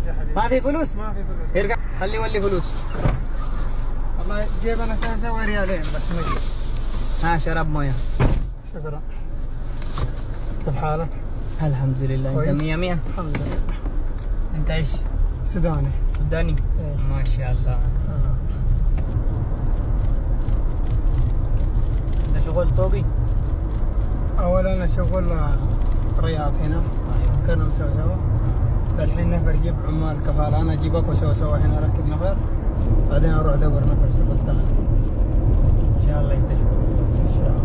فلوس يا حبيبي. ما في فلوس؟ ما في فلوس. يرجع خلي يولي فلوس. والله جيبنا سوى ريالين بس نجي. ها شراب مويه. شكرا. كيف حالك؟ الحمد لله. انت 100 100؟ الحمد لله. انت ايش؟ سوداني. سوداني؟ ايه. ما شاء الله. انت شغل طوبي؟ اولا انا شغل رياض هنا. ايوه. كنا نسوي سوا. الحين نفر جيب عمال كفاله، انا اجيبك وسوي سوا هنا اركب نفر، بعدين اروح ادور نفر شغل ثاني. ان شاء الله انت شغل. ان شاء الله.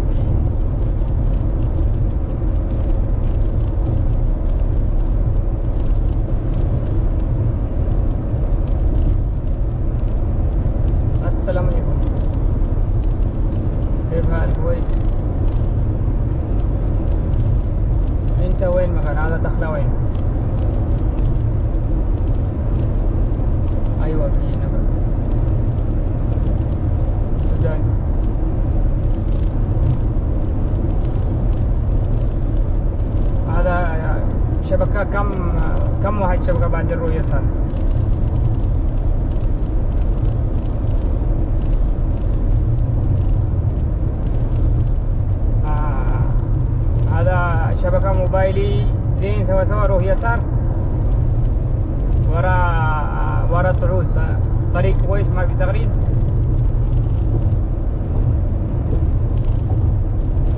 السلام عليكم. كيف حالك؟ كويس. انت وين مكان هذا؟ دخله وين؟ ايوه في نفر سوداني. هذا شبكة كم واحد شبكة بعد الرؤية صار؟ هذا شبكة موبايلي زين سوا سوا روح يسار ورا طعوس. طريق كويس ما في تغريز.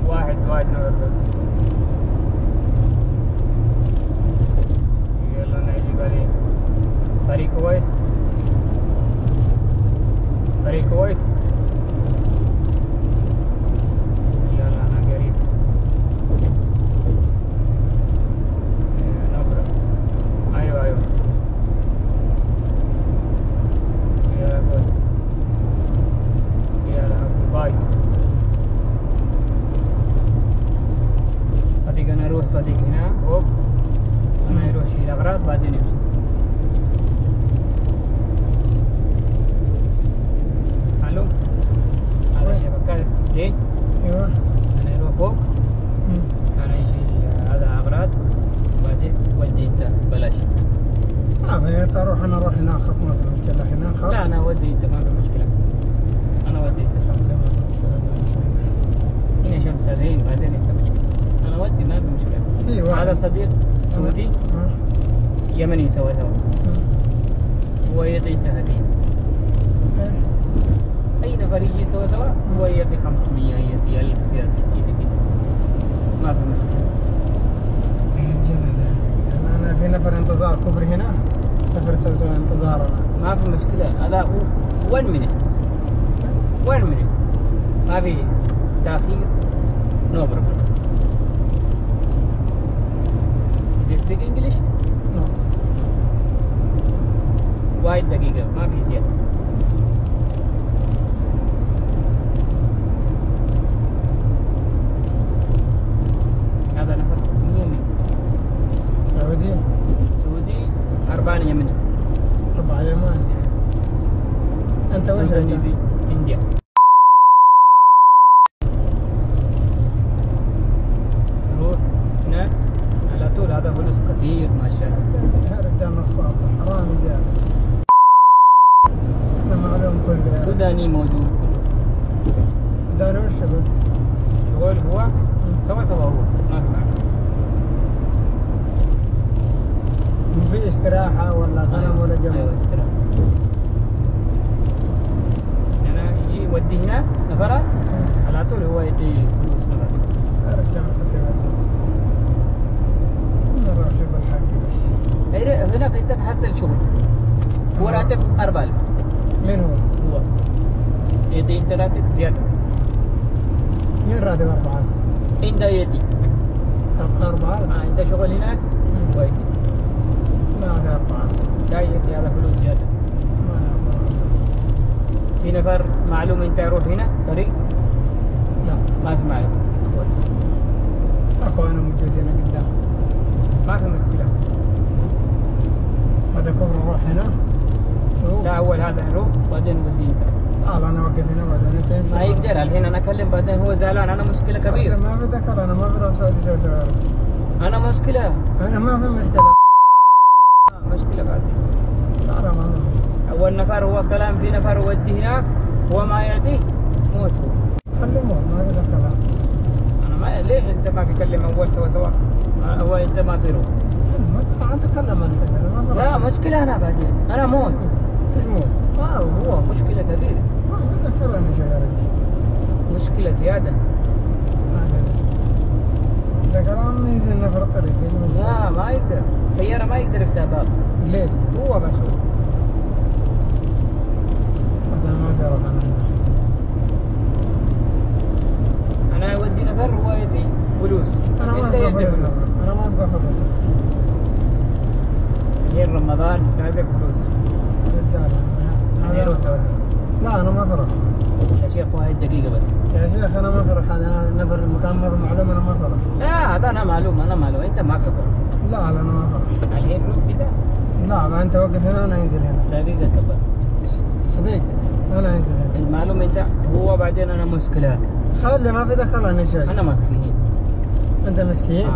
واحد نور بس. يلا نجيب عليه. طريق كويس. طريق كويس. يلا انا قريب. ايوه يا كويس. يلا باي. صديق انا اروح صديق هنا هوب، انا يروح يشيل اغراض بعدين يمشي. الو هذا شبكة زين. ايوه. انا اروح فوق، انا يشيل هذا اغراض بعدين ودي انت بلاش. انت اروح انا اروح هناك ما في مشكله هناك. لا انا ودي انت ما في مشكلة. انا ودي انت هنا شمس الحين بعدين انت مشكلة. انا ودي ما في مشكلة. هذا صديق سعودي يمني سوا هو يعطي انت هدية. اي نفر يجي سوا هو يعطي 500 يعطي 1000 يعطي كده ما في مشكلة. انا في نفر انتظار كبري هنا، نفر سوى انتظار انا. ما في مشكلة. هذا 1 minute 1 minute ما في تأخير. no problem. Do you speak English? No. واحد دقيقة ما في زيادة. هذا نفر 100 سعودي 4 يمني. 4 يمني. انت وين؟ سوداني في انديا. روح هناك على طول. هذا فلوس كثير ما شاء الله. يا رجال نصاب حرام رجال. انا معلوم كل سوداني موجود. سوداني وش شغل هو سوا هو ما في معنى. في استراحة ولا غنم ولا جمل؟ ايوه استراحة. انا يجي يودي هنا نفرات على طول هو يدي فلوس نفرات. يا رجال خلي بالك. نروح شوف الحاج بس. هناك انت تحصل شغل. هو راتب 4000. مين هو؟ هو يدي انت راتب زيادة. مين راتب 4000؟ انت يدي 4000؟ انت شغل هناك ويدي. ما في 4000. جاي يدي هذا فلوس زيادة. في نفر معلوم انت يروح هنا طريق؟ لا ما في معلوم. كويس. اخوانا موجود هنا قدام. ما في مشكلة. هذا كبر نروح هنا سوق. لا اول هذا نروح بعدين ودي انت. انا اوقف هنا بعدين انت تمشي. ما يقدر الحين انا اكلم بعدين هو زعلان. انا مشكلة كبيرة. ما في ذكر. انا ما في راس انا مشكلة. انا ما في مشكلة. مشكلة بعدين. والنفر هو كلام في نفر ودي هناك هو ما يأتي موت هو. خلي موت ما قدر كلام. أنا ما ليش أنت ما تكلم أول سوا هو أنت ما في روح. ما تكلم أنا. لا مشكلة أنا بعدين أنا موت. إيش موت؟ هو مشكلة كبيرة. ما قدر كلام يا مشكلة زيادة. إذا كلام ينزل نفر الطريق. لا ما يقدر سيارة ما يقدر يفتح باب. ليه؟ هو بس هو. هذا ما في روح أنا أودي نفر هو يدي فلوس. أنا ما أبغى فلوس. أنا ما أبغى فلوس. غير رمضان لازم فلوس. رجال لا أنا ما فرح. يا شيخ واحد دقيقة بس. يا شيخ أنا ما فرح هذا نفر المكان ما معلوم أنا ما فرح. لا هذا أنا معلوم أنت ما في فرح. لا أنا ما فرح. الحين روح كده. لا ما أنت وقف هنا أنا أنزل هنا. دقيقة صبر. صديق أنا أنزل هنا. المعلوم أنت هو بعدين أنا مشكلة. خلي ما في دخل أنا شيء. أنا مسكين. أنت مسكين؟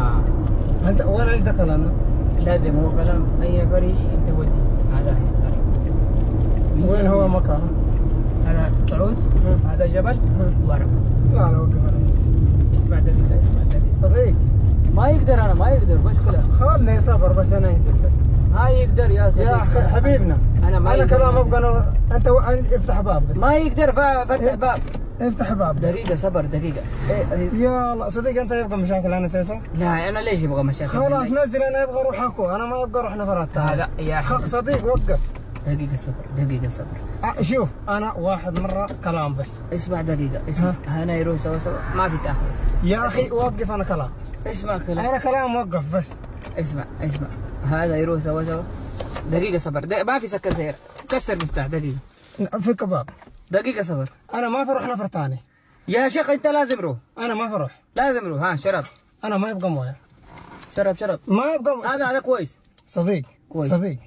أنت وين إيش دخل أنا؟ لازم هو كلام أي نفر يجي أنت ودي هذا الطريق. وين هو مكان؟ هذا طعوس هذا جبل ورا. لا وقف أنا. اسمع دقيقة. صديق ما يقدر ما يقدر مشكلة. خلي صبر بس أنا أنزل بس. هاي يقدر يا صديق. يا حبيبنا أنا كلام أبغى أنت افتح باب بس. ما يقدر فتح باب. افتح باب. دقيقة صبر دقيقة. يا الله صديق أنت يبغى مشاكل أنا أساسا؟ لا أنا ليش يبغى مشاكل؟ خلاص نزل أنا أبغى أروح أكو أنا ما أبغى أروح نفرات. لا يا أخي صديق وقف. دقيقة صبر. شوف أنا واحد مرة كلام بس. اسمع دقيقة اسمع. هنا يروح سوا ما في تأخذ. يا أخي وقف أنا كلام. اسمع كلام. أنا كلام وقف بس. اسمع هذا يروح سوا دقيقة صبر ما في سكر سيارة. كسر مفتاح دقيقة. في كباب. دقيقة صبر. أنا ما بروح نفر ثاني. يا شيخ أنت لازم روح. أنا ما بروح. لازم روح شرب. أنا ما يبغى مويه. شرب. ما يبغى مويه. هذا كويس. صديق كويس. صديق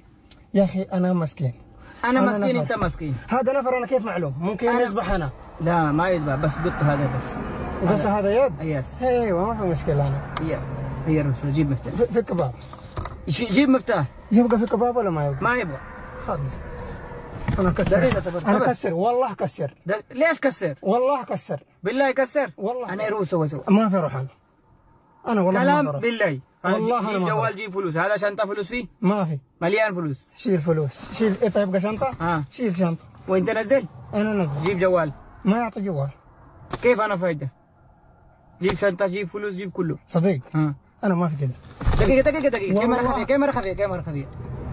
يا أخي أنا مسكين. أنا مسكين أنت مسكين. هذا نفر أنا كيف معلوم ممكن يصبح أنا. لا ما يذبح بس قط هذا بس هذا يد. يس. ايوه ما في مشكلة أنا. هي الرسول جيب مفتاح. في كباب. جيب مفتاح. يبغى في كباب ولا ما يبغى؟ ما يبغى. خذ. أنا كسر. أنا كسر والله كسر. ليش كسر؟ والله كسر. بالله كسر. والله. أنا يروح سوا. ما في روح أنا والله كلام ما بالله. والله جيب جوال جيب فلوس. هذا شنطة فلوس فيه؟ ما في. مليان فلوس. شيل فلوس. شيل إيه يبغى شنطة؟ شيل شنطة. وأنت نزل؟ أنا نزل. جيب جوال. ما يعطي جوال. كيف أنا فايدة؟ جيب شنطة جيب فلوس جيب كله. صديق. أنا ما في كده. دقيقة. كاميرا خفية.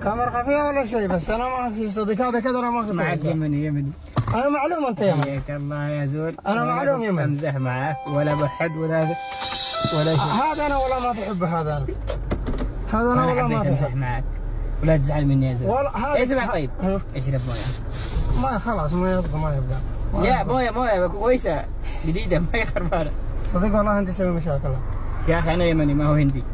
كاميرا خفية ولا شيء بس أنا ما في صديق هذا كذا أنا ما في. معك يمني. أنا معلوم أنت يمني. حياك الله يا زول. أنا معلوم يمني. أمزح معك ولا بحد ولا شيء. هذا أنا ولا ما تحب هذا أنا. هذا أنا ولا ما أمزح معك ولا تزعل مني يا زول. والله اسمع طيب. اشرب موية. ما خلاص ما يبغى. يا موية كويسة جديدة ما هي خربانة. صدق والله أنت تسوي مشاكل. يا أخي أنا يمني ما هو هندي.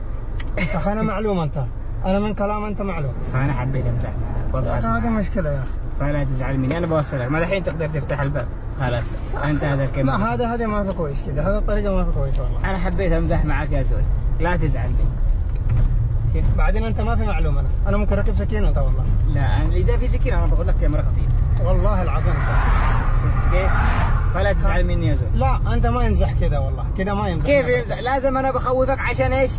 أخي أنا معلوم أنت. أنا من كلام أنت معلوم. فأنا حبيت أمزح معك. هذه مشكلة يا أخي. فلا تزعل مني أنا بوصلك. ما الحين تقدر تفتح الباب. خلاص أنت هذا الكلام. لا هذا ما في كويس كذا. هذا الطريقة ما في كويس والله. أنا حبيت أمزح معك يا زول. لا تزعل مني. بعدين أنت ما في معلومة أنا ممكن أركب سكينة أنت والله. لا أنا إذا في سكينة أنا بقول لك كاميرا خفيفة. والله العظيم شفت كيف؟ فلا تزعل مني يا زول. لا أنت ما يمزح كذا والله. كذا ما يمزح. كيف يمزح؟ لازم أنا بخوفك عشان إيش؟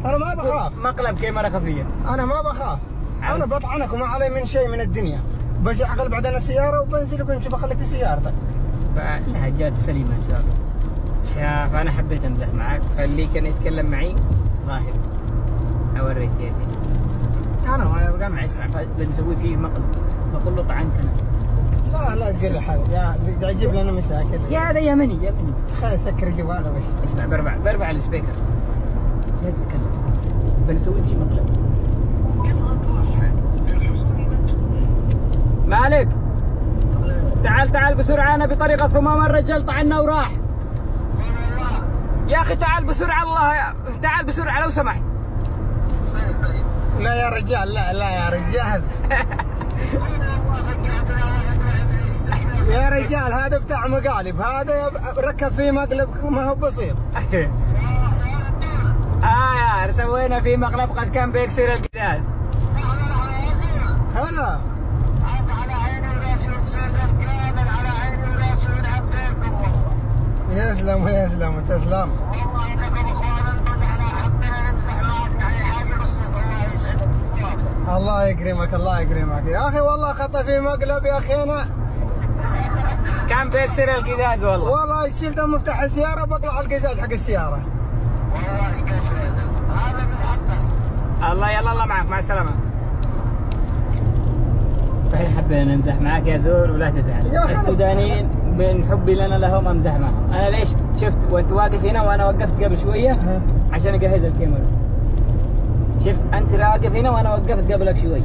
أنا ما بخاف. مقلب كاميرا خفية. أنا ما بخاف. أنا بطعنك وما علي من شيء من الدنيا. بشغل بعدين السيارة وبنزل وبمشي بخليك في سيارتك. لا جات سليمة إن شاء الله. شاف أنا حبيت أمزح معك فاللي كان يتكلم معي ظاهر. أوريك كيف. أنا ما يبغى. اسمع بنسوي فيه مقلب. بقول له طعنت أنا. لا تقول حاجة يا تجيب لنا مشاكل. يا هذا يمني. خلي سكر جواله بس. اسمع بربع السبيكر. لا تتكلم. بنسوي فيه مقلب. مالك تعال بسرعة أنا بطريقة ثمامة الرجال طعنا وراح. يا أخي تعال بسرعة الله تعال بسرعة لو سمحت. لا يا رجال لا يا رجال. يا رجال هذا بتاع مقالب هذا ركب فيه مقلب ما هو بسيط. يا سوينا فيه مقلب قد كان بيكسر القزاز. هلا تسلم. والله انكم اخوانا احنا حبينا نمزح معك يعني حاجه بسيطه الله يسعدك. الله يكرمك الله يكرمك يا اخي والله خطا في مقلب يا اخي انا كان بيكسر القزاز والله. والله شلت مفتاح السياره بطلع القزاز حق السياره. والله كيف يا زلمه هذا من حبه. الله يلا الله معك مع السلامه. فاحنا حبينا نمزح معك يا زول ولا تزعل. السودانيين من حبي لنا لهم امزح معهم. انا ليش شفت وانت واقف هنا وانا وقفت قبل شويه عشان اجهز الكاميرا. شفت انت واقف هنا وانا وقفت قبلك شوي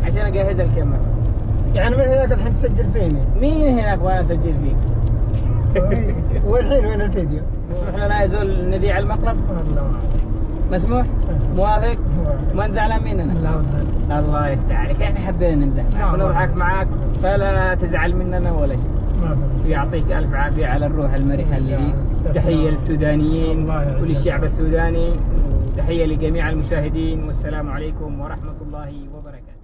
عشان اجهز الكاميرا. يعني من هناك الحين تسجل فيني؟ مين هناك وانا اسجل فيك؟ والحين وين الفيديو؟ مسموح لنا يا زول نذيع المقلب؟ مسموح؟ موافق؟ ما زعلان مننا؟ لا الله يفتح عليك، يعني حبينا نمزح معك ونضحك معك فلا تزعل مننا ولا شيء. ويعطيك الف عافيه على الروح المرحه اللي فيك. تحيه للسودانيين وللشعب السوداني، تحيه لجميع المشاهدين، والسلام عليكم ورحمه الله وبركاته.